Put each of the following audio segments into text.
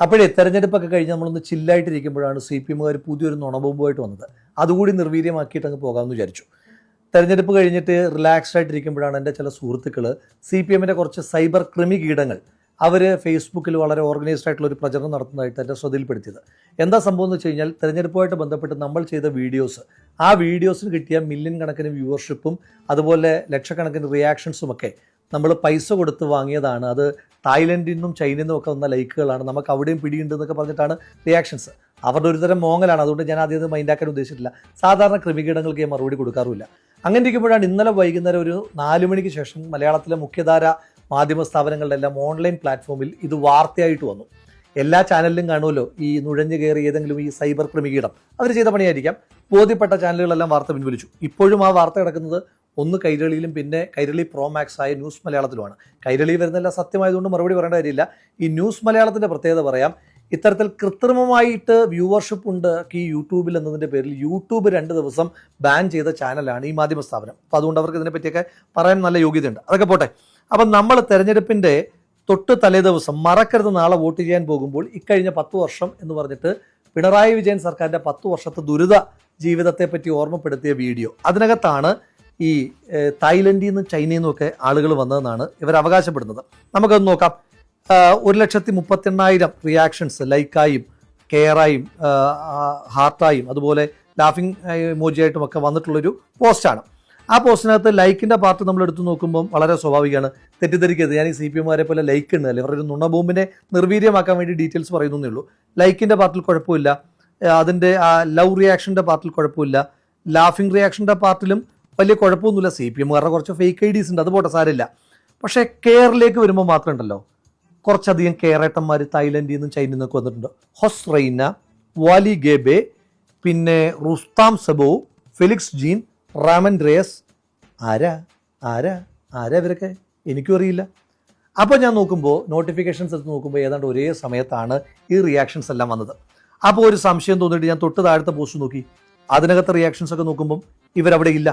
അപ്പോഴേ തെരഞ്ഞെടുപ്പൊക്കെ കഴിഞ്ഞ് നമ്മളൊന്ന് ചില്ലായിട്ടിരിക്കുമ്പോഴാണ് സി പി എമ്മുകാർ പുതിയൊരു നുണബോംബുമായിട്ട് വന്നത്. അതുകൂടി നിർവീര്യമാക്കിയിട്ട് അങ്ങ് പോകാമെന്ന് വിചാരിച്ചു. തെരഞ്ഞെടുപ്പ് കഴിഞ്ഞിട്ട് റിലാക്സ്ഡ് ആയിട്ടിരിക്കുമ്പോഴാണ് എൻ്റെ ചില സുഹൃത്തുക്കൾ സി പി എമ്മിൻ്റെ കുറച്ച് സൈബർ ക്രിമി കീടങ്ങൾ അവർ ഫേസ്ബുക്കിൽ വളരെ ഓർഗനൈസ്ഡ് ആയിട്ടുള്ള ഒരു പ്രചരണം നടത്തുന്നതായിട്ട് എൻ്റെ ശ്രദ്ധയിൽപ്പെടുത്തിയത്. എന്താ സംഭവം എന്ന് വെച്ച് കഴിഞ്ഞാൽ തെരഞ്ഞെടുപ്പുമായിട്ട് ബന്ധപ്പെട്ട് നമ്മൾ ചെയ്ത വീഡിയോസ്, ആ വീഡിയോസിന് കിട്ടിയ മില്യൺ കണക്കിന് വ്യൂവർഷിപ്പും അതുപോലെ ലക്ഷക്കണക്കിന് റിയാക്ഷൻസും ഒക്കെ നമ്മൾ പൈസ കൊടുത്ത് വാങ്ങിയതാണ്. അത് തായ്ലൻഡിൽ നിന്നും ചൈനയിൽ നിന്നും ഒക്കെ വന്ന ലൈക്കുകളാണ്. നമുക്ക് അവിടെയും പിടിയുണ്ട് എന്നൊക്കെ പറഞ്ഞിട്ടാണ് റിയാക്ഷൻസ്. അവരുടെ ഒരു തരം മോങ്ങലാണ്. അതുകൊണ്ട് ഞാൻ ആദ്യം അത് മൈൻഡാക്കാൻ ഉദ്ദേശിച്ചിട്ടില്ല. സാധാരണ ക്രിമികീടങ്ങൾക്ക് ഞാൻ മറുപടി കൊടുക്കാറുമില്ല. അങ്ങനെ ഇരിക്കുമ്പോഴാണ് ഇന്നലെ വൈകുന്നേരം ഒരു 4 മണിക്ക് ശേഷം മലയാളത്തിലെ മുഖ്യധാര മാധ്യമ സ്ഥാപനങ്ങളുടെ എല്ലാം ഓൺലൈൻ പ്ലാറ്റ്ഫോമിൽ ഇത് വാർത്തയായിട്ട് വന്നു. എല്ലാ ചാനലിലും കാണുമല്ലോ ഈ നുഴഞ്ഞു കയറി ഏതെങ്കിലും ഈ സൈബർ ക്രിമികീടം അവർ ചെയ്ത പണിയായിരിക്കാം. ബോധ്യപ്പെട്ട ചാനലുകളെല്ലാം വാർത്ത പിൻവലിച്ചു. ഇപ്പോഴും ആ വാർത്ത കിടക്കുന്നത് ഒന്ന് കൈരളിയിലും പിന്നെ കൈരളി പ്രോ മാക്സ് ആയ ന്യൂസ് മലയാളത്തിലുമാണ്. കൈരളി വരുന്നതെല്ലാം സത്യമായതുകൊണ്ട് മറുപടി പറയേണ്ട കാര്യമില്ല. ഈ ന്യൂസ് മലയാളത്തിൻ്റെ പ്രത്യേകത പറയാം. ഇത്തരത്തിൽ കൃത്രിമമായിട്ട് വ്യൂവർഷിപ്പ് ഉണ്ട് ഈ യൂട്യൂബിൽ എന്നതിൻ്റെ പേരിൽ യൂട്യൂബ് 2 ദിവസം ബാൻ ചെയ്ത ചാനലാണ് ഈ മാധ്യമ സ്ഥാപനം. അപ്പോൾ അതുകൊണ്ട് അവർക്ക് ഇതിനെപ്പറ്റിയൊക്കെ പറയാൻ നല്ല യോഗ്യതയുണ്ട്. അതൊക്കെ പോട്ടെ. അപ്പം നമ്മൾ തെരഞ്ഞെടുപ്പിൻ്റെ തൊട്ട് തലേ ദിവസം മറക്കരുത് നാളെ വോട്ട് ചെയ്യാൻ പോകുമ്പോൾ ഇക്കഴിഞ്ഞ 10 വർഷം എന്ന് പറഞ്ഞിട്ട് പിണറായി വിജയൻ സർക്കാരിൻ്റെ 10 വർഷത്തെ ദുരിത ജീവിതത്തെപ്പറ്റി ഓർമ്മപ്പെടുത്തിയ വീഡിയോ, അതിനകത്താണ് ഈ തായ്ലൻഡിൽ നിന്നും ചൈനയിൽ നിന്നും ഒക്കെ ആളുകൾ വന്നതെന്നാണ് ഇവർ അവകാശപ്പെടുന്നത്. നമുക്കത് നോക്കാം. 1,38,000 റിയാക്ഷൻസ് ലൈക്കായും കെയറായും ഹാർട്ടായും അതുപോലെ ലാഫിംഗ് ഇമോജിയായിട്ടും ഒക്കെ വന്നിട്ടുള്ളൊരു പോസ്റ്റാണ്. ആ പോസ്റ്റിനകത്ത് ലൈക്കിൻ്റെ പാർട്ട് നമ്മൾ എടുത്തു നോക്കുമ്പം വളരെ സ്വാഭാവികമാണ്. തെറ്റിദ്ധരിക്കരുത്, ഞാൻ ഈ സി പി എമ്മുകാരെ പോലെ ലൈക്ക് ഉണ്ടല്ലേ, ഇവരൊരു നുണബോംബിനെ നിർവീര്യമാക്കാൻ വേണ്ടി ഡീറ്റെയിൽസ് പറയുന്നേ ഉള്ളൂ. ലൈക്കിൻ്റെ പാർട്ടിൽ കുഴപ്പമില്ല, അതിൻ്റെ ആ ലവ് റിയാക്ഷൻ്റെ പാർട്ടിൽ കുഴപ്പമില്ല, ലാഫിംഗ് റിയാക്ഷൻ്റെ പാർട്ടിലും വലിയ കുഴപ്പമൊന്നുമില്ല. സി പി എമ്മുകാരുടെ കുറച്ച് ഫേക്ക് ഐ ഡീസ് ഉണ്ട്, അത് പോട്ടെ, സാരമില്ല. പക്ഷേ കെയറിലേക്ക് വരുമ്പോൾ മാത്രം ഉണ്ടല്ലോ കുറച്ചധികം കെയറേട്ടന്മാർ തായ്ലൻഡിൽ നിന്നും ചൈനയിൽ നിന്നൊക്കെ വന്നിട്ടുണ്ട്. ഹൊസ്റൈന, വാലി ഗേബെ, പിന്നെ റുസ്താം സബോ, ഫെലിക്സ് ജീൻ, റാമൻ ഡ്രേസ്. ആരാ ആരാ ആരാ ഇവരൊക്കെ? എനിക്കും അറിയില്ല. അപ്പോൾ ഞാൻ നോക്കുമ്പോൾ നോട്ടിഫിക്കേഷൻസ് എടുത്ത് നോക്കുമ്പോൾ ഏതാണ്ട് ഒരേ സമയത്താണ് ഈ റിയാക്ഷൻസ് എല്ലാം വന്നത്. അപ്പോൾ ഒരു സംശയം തോന്നിയിട്ട് ഞാൻ തൊട്ട് താഴത്തെ പോസ്റ്റ് നോക്കി. അതിനകത്ത് റിയാക്ഷൻസ് ഒക്കെ നോക്കുമ്പം ഇവരവിടെ ഇല്ല.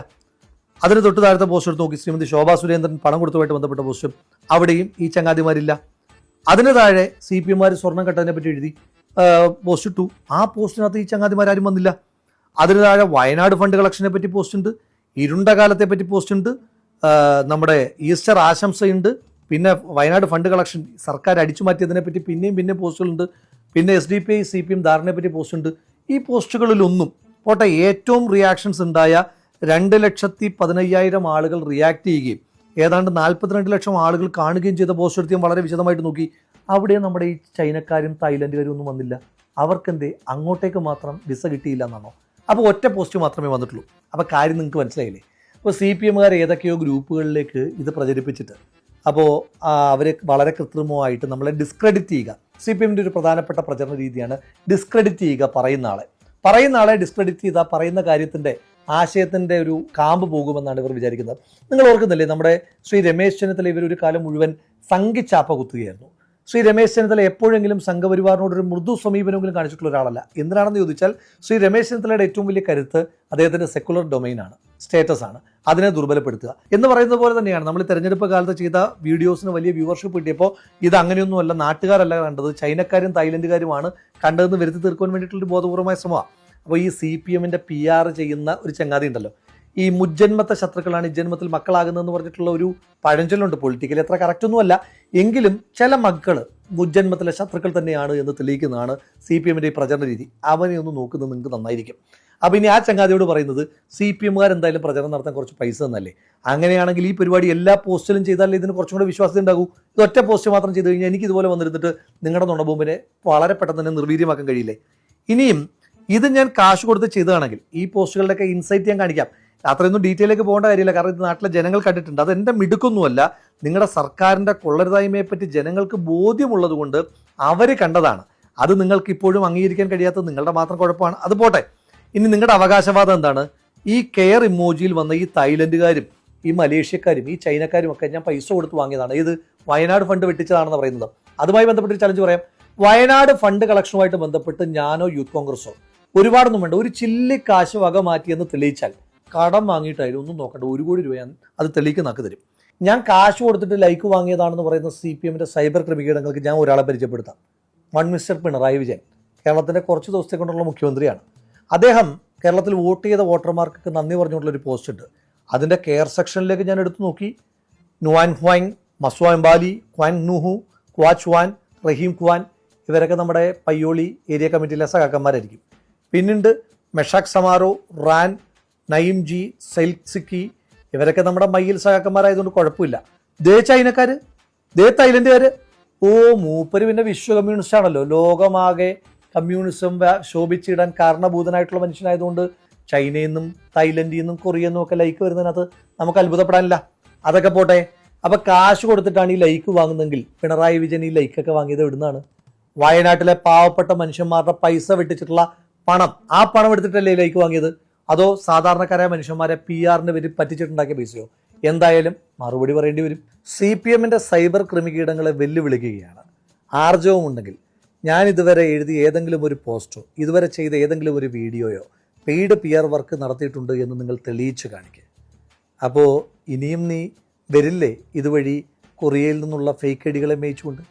അതിന് തൊട്ട് താഴത്തെ പോസ്റ്റ് എടുത്ത് നോക്കി, ശ്രീമതി ശോഭാ സുരേന്ദ്രൻ പണം കൊടുത്തതുമായിട്ട് ബന്ധപ്പെട്ട പോസ്റ്റും, അവിടെയും ഈ ചങ്ങാതിമാരില്ല. അതിന് താഴെ സി പി എമ്മാർ സ്വർണ്ണം കെട്ടതിനെ പറ്റി എഴുതി പോസ്റ്റ് ഇട്ടു. ആ പോസ്റ്റിനകത്ത് ഈ ചങ്ങാതിമാരും വന്നില്ല. അതിന് താഴെ വയനാട് ഫണ്ട് കളക്ഷനെ പറ്റി പോസ്റ്റ് ഉണ്ട്, ഇരുണ്ട കാലത്തെ പറ്റി പോസ്റ്റ് ഉണ്ട്, നമ്മുടെ ഈസ്റ്റർ ആശംസയുണ്ട്, പിന്നെ വയനാട് ഫണ്ട് കളക്ഷൻ സർക്കാർ അടിച്ചു മാറ്റിയതിനെ പറ്റി പിന്നെയും പോസ്റ്റുകളുണ്ട്, പിന്നെ SDPI CPM ധാരണയെ പറ്റി പോസ്റ്റ് ഉണ്ട്. ഈ പോസ്റ്റുകളിലൊന്നും പോട്ടെ, ഏറ്റവും റിയാക്ഷൻസ് ഉണ്ടായ 2,15,000 ആളുകൾ റിയാക്ട് ചെയ്യുകയും ഏതാണ്ട് 42 ലക്ഷം ആളുകൾ കാണുകയും ചെയ്ത പോസ്റ്റ് എടുത്ത് ഞാൻ വളരെ വിശദമായിട്ട് നോക്കി. അവിടെ നമ്മുടെ ഈ ചൈനക്കാരും തായ്ലൻഡുകാരും ഒന്നും വന്നില്ല. അവർക്കെന്തേ അങ്ങോട്ടേക്ക് മാത്രം വിസ കിട്ടിയില്ല എന്നാണോ? അപ്പോൾ ഒറ്റ പോസ്റ്റ് മാത്രമേ വന്നിട്ടുള്ളൂ. അപ്പോൾ കാര്യം നിങ്ങൾക്ക് മനസ്സിലായില്ലേ? അപ്പോൾ സി പി എമ്മുകാർ ഏതൊക്കെയോ ഗ്രൂപ്പുകളിലേക്ക് ഇത് പ്രചരിപ്പിച്ചിട്ട് അപ്പോൾ അവർ വളരെ കൃത്രിമമായിട്ട് നമ്മളെ ഡിസ്ക്രെഡിറ്റ് ചെയ്യുക. സി പി എമ്മിൻ്റെ ഒരു പ്രധാനപ്പെട്ട പ്രചരണ രീതിയാണ് ഡിസ്ക്രെഡിറ്റ് ചെയ്യുക. പറയുന്ന ആളെ ഡിസ്ക്രെഡിറ്റ് ചെയ്താൽ പറയുന്ന കാര്യത്തിൻ്റെ ആശയത്തിൻ്റെ ഒരു കാമ്പ് പോകുമെന്നാണ് ഇവർ വിചാരിക്കുന്നത്. നിങ്ങൾ ഓർക്കുന്നില്ലേ, നമ്മുടെ ശ്രീ രമേശ് ചെന്നിത്തല ഇവരൊരു കാലം മുഴുവൻ സംഘിച്ചാപ്പ കുത്തുകയായിരുന്നു. ശ്രീ രമേശ് ചെന്നിത്തല എപ്പോഴെങ്കിലും സംഘപരിവാറിനോടൊരു മൃദു സമീപനമെങ്കിലും കാണിച്ചിട്ടുള്ള ഒരാളല്ല. എന്തിനാണെന്ന് ചോദിച്ചാൽ ശ്രീ രമേശ് ചെന്നിത്തലയുടെ ഏറ്റവും വലിയ കരുത്ത് അദ്ദേഹത്തിൻ്റെ സെക്കുലർ ഡൊമൈനാണ്, സ്റ്റേറ്റസ് ആണ്. അതിനെ ദുർബലപ്പെടുത്തുക എന്ന് പറയുന്നത് പോലെ തന്നെയാണ് നമ്മൾ തെരഞ്ഞെടുപ്പ് കാലത്ത് ചെയ്ത വീഡിയോസിന് വലിയ വ്യൂവർഷിപ്പ് കിട്ടിയപ്പോൾ ഇത് അങ്ങനെയൊന്നുമല്ല, നാട്ടുകാരല്ല കണ്ടത്, ചൈനക്കാരും തായ്ലൻഡുകാരുമാണ് കണ്ടതെന്ന് വരുത്തി തീർക്കാൻ വേണ്ടിയിട്ടുള്ളൊരു ബോധപൂർവമായ ശ്രമമാണ്. അപ്പോൾ ഈ സി പി എമ്മിൻ്റെ PR ചെയ്യുന്ന ഒരു ചങ്ങാതി ഉണ്ടല്ലോ, ഈ മുജ്ജന്മത്തെ ശത്രുക്കളാണ് ഇജ്ജന്മത്തിൽ മക്കളാകുന്നതെന്ന് പറഞ്ഞിട്ടുള്ള ഒരു പഴഞ്ചൊല്ലുണ്ട്. പൊളിറ്റിക്കലി എത്ര കറക്റ്റൊന്നുമല്ല, എങ്കിലും ചില മക്കൾ മുജ്ജന്മത്തിലെ ശത്രുക്കൾ തന്നെയാണ് എന്ന് തെളിയിക്കുന്നതാണ് സി പി എമ്മിൻ്റെ ഈ പ്രചരണ രീതി. അവനെ ഒന്ന് നോക്കുന്നത് നിങ്ങൾക്ക് നന്നായിരിക്കും. അപ്പോൾ ഇനി ആ ചങ്ങാതിയോട് പറയുന്നത്, സി പി എമ്മുകാർ എന്തായാലും പ്രചരണം നടത്താൻ കുറച്ച് പൈസ തന്നല്ലേ, അങ്ങനെയാണെങ്കിൽ ഈ പരിപാടി എല്ലാ പോസ്റ്റിലും ചെയ്താലേ ഇതിന് കുറച്ചും കൂടെ വിശ്വാസ്യത ഉണ്ടാകൂ. ഇത് ഒറ്റ പോസ്റ്റ് മാത്രം ചെയ്ത് കഴിഞ്ഞാൽ എനിക്ക് ഇതുപോലെ വന്നിരുന്നിട്ട് നിങ്ങളുടെ നുണബോംബിനെ വളരെ പെട്ടെന്ന് തന്നെ നിർവീര്യമാക്കാൻ കഴിയില്ലേ? ഇനിയും ഇത് ഞാൻ കാശ് കൊടുത്ത് ചെയ്തതാണെങ്കിൽ ഈ പോസ്റ്റുകളുടെയൊക്കെ ഇൻസൈറ്റ് ഞാൻ കാണിക്കാം. അത്രയൊന്നും ഡീറ്റെയിലേക്ക് പോകേണ്ട കാര്യമില്ല, കാരണം ഇത് നാട്ടിലെ ജനങ്ങൾ കണ്ടിട്ടുണ്ട്. അതെൻ്റെ മിടുക്കൊന്നുമല്ല, നിങ്ങളുടെ സർക്കാരിൻ്റെ കൊള്ളരുതായ്മയെപ്പറ്റി ജനങ്ങൾക്ക് ബോധ്യമുള്ളത് കൊണ്ട് അവർ കണ്ടതാണ്. അത് നിങ്ങൾക്ക് ഇപ്പോഴും അംഗീകരിക്കാൻ കഴിയാത്തത് നിങ്ങളുടെ മാത്രം കുഴപ്പമാണ്. അത് പോട്ടെ. ഇനി നിങ്ങളുടെ അവകാശവാദം എന്താണ്? ഈ കെയർ ഇമോജിയിൽ വന്ന ഈ തായ്ലൻഡുകാരും ഈ മലേഷ്യക്കാരും ഈ ചൈനക്കാരും ഒക്കെ ഞാൻ പൈസ കൊടുത്ത് വാങ്ങിയതാണ്, ഇത് വയനാട് ഫണ്ട് വെട്ടിച്ചതാണെന്ന് പറയുന്നത്. അതുമായി ബന്ധപ്പെട്ട് ചലഞ്ച് പറയാം. വയനാട് ഫണ്ട് കളക്ഷനുമായിട്ട് ബന്ധപ്പെട്ട് ഞാനോ യൂത്ത് കോൺഗ്രസോ ഒരുപാടൊന്നും വേണ്ട, ഒരു ചില്ലി കാശ് വക മാറ്റിയെന്ന് തെളിയിച്ചാൽ കടം വാങ്ങിയിട്ടായാലും ഒന്നും നോക്കണ്ട, 1 കോടി രൂപ അത് തെളിയിക്കുന്നതാക്കി തരും. ഞാൻ കാശ് കൊടുത്തിട്ട് ലൈക്ക് വാങ്ങിയതാണെന്ന് പറയുന്ന സി പി എമ്മിൻ്റെ സൈബർ ക്രിമികീടങ്ങൾക്ക് ഞാൻ ഒരാളെ പരിചയപ്പെടുത്താം. വൺ മിസ്റ്റർ പിണറായി വിജയൻ കേരളത്തിൻ്റെ കുറച്ച് ദിവസത്തെ കൊണ്ടുള്ള മുഖ്യമന്ത്രിയാണ്. അദ്ദേഹം കേരളത്തിൽ വോട്ട് ചെയ്ത വോട്ടർമാർക്ക് നന്ദി പറഞ്ഞുകൊണ്ടുള്ളൊരു പോസ്റ്റ് ഉണ്ട്. അതിൻ്റെ കെയർ സെക്ഷനിലേക്ക് ഞാൻ എടുത്തു നോക്കി. നുവാൻ ഹ്വാങ്, മസ്വാ എംബാലി, ക്വാൻ നുഹു, ക്വാച്ച് വാൻ, റഹീം ഖ്വാൻ, ഇവരൊക്കെ നമ്മുടെ പയ്യോളി ഏരിയ കമ്മിറ്റിയിലെ സഹാക്കന്മാരായിരിക്കും. പിന്നുണ്ട് മെഷാക് സമാരോ, റാൻ, നയിം ജി, സെൽസിക്കി, ഇവരൊക്കെ നമ്മുടെ മയ്യിൽ സഹാക്കന്മാരായതുകൊണ്ട് കുഴപ്പമില്ല. ദേ ചൈനക്കാർ, ദേ തായ്ലൻഡുകാർ. ഓ, മൂപ്പര് പിന്നെ വിശ്വ കമ്മ്യൂണിസ്റ്റ് ആണല്ലോ. ലോകമാകെ കമ്മ്യൂണിസം ശോഭിച്ചിടാൻ കാരണഭൂതനായിട്ടുള്ള മനുഷ്യനായതുകൊണ്ട് ചൈനയിൽ നിന്നും തായ്ലൻഡിൽ നിന്നും കൊറിയയിൽ നിന്നും ഒക്കെ ലൈക്ക് വരുന്നതിനകത്ത് നമുക്ക് അത്ഭുതപ്പെടാനില്ല. അതൊക്കെ പോട്ടെ. അപ്പം കാശ് കൊടുത്തിട്ടാണ് ഈ ലൈക്ക് വാങ്ങുന്നതെങ്കിൽ പിണറായി വിജയൻ ഈ ലൈക്കൊക്കെ വാങ്ങിയത് എവിടുന്നാണ്? വയനാട്ടിലെ പാവപ്പെട്ട മനുഷ്യന്മാരുടെ പൈസ വെട്ടിച്ചിട്ടുള്ള പണം, ആ പണം എടുത്തിട്ടല്ലേ ലൈക്ക് വാങ്ങിയത്? അതോ സാധാരണക്കാരായ മനുഷ്യന്മാരെ PR-ന് പേര് പറ്റിച്ചിട്ടുണ്ടാക്കിയ പൈസയോ? എന്തായാലും മറുപടി പറയേണ്ടി വരും. CPM-ന്റെ സൈബർ ക്രിമികീടങ്ങളെ വെല്ലുവിളിക്കുകയാണ്. ആർജവം ഉണ്ടെങ്കിൽ ഞാൻ ഇതുവരെ എഴുതിയ ഏതെങ്കിലും ഒരു പോസ്റ്റോ ഇതുവരെ ചെയ്ത ഏതെങ്കിലും ഒരു വീഡിയോയോ പെയ്ഡ് PR വർക്ക് നടത്തിയിട്ടുണ്ട് എന്ന് നിങ്ങൾ തെളിയിച്ച് കാണിക്കുക. അപ്പോൾ ഇനിയും നീ വരില്ലേ ഇതുവഴി കൊറിയയിൽ നിന്നുള്ള ഫേക്ക് ഐഡികളെ മേയിച്ചുകൊണ്ട്?